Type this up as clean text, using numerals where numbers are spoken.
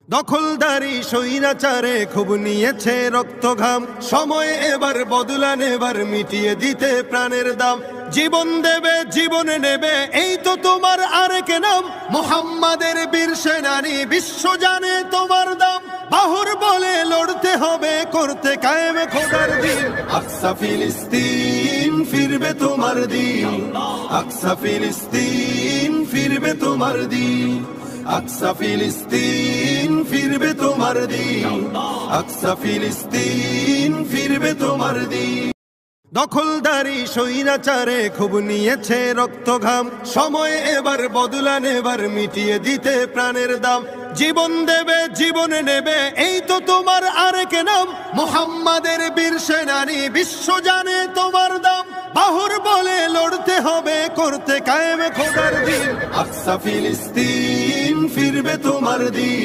দখলদারি স্বৈরাচারে খুব নিয়েছে রক্ত ঘাম, সময় এবার বদলা নেবার, মিটিয়ে দিতে প্রাণের দাম। জীবন দেবে জীবন নেবে, এই তো তোমার আরেক নাম। মুহাম্মাদের বীর সেনানী, বিশ্ব জানে তোমার দাম। বাহুর বলে লড়তে হবে, করতে কায়েম খোদার দিন। আকসা ফিলিস্তিন ফিরবে তোমার দিন, আকসা ফিলিস্তিন ফিরবে তোমার দিন, আকসা ফিলিস্তিন ফিরবে তোমার দিন, আকসা ফিলিস্তিন ফিরবে তোমার দিন। দখলদারি স্বৈরাচারে খুব নিয়েছে রক্ত ঘাম, সময় এবার বদলা নেবার, মিটিয়ে দিতে প্রাণের দাম। জীবন দেবে জীবন নেবে, এই তো তোমার আরেক নাম। মুহাম্মাদের বীর সেনানী, বিশ্ব জানে তোমার দাম। বাহুর বলে লড়তে হবে, করতে কায়েম খোদার দিন। আকসা ফিলিস্তিন ফিরবে তোমার দিন।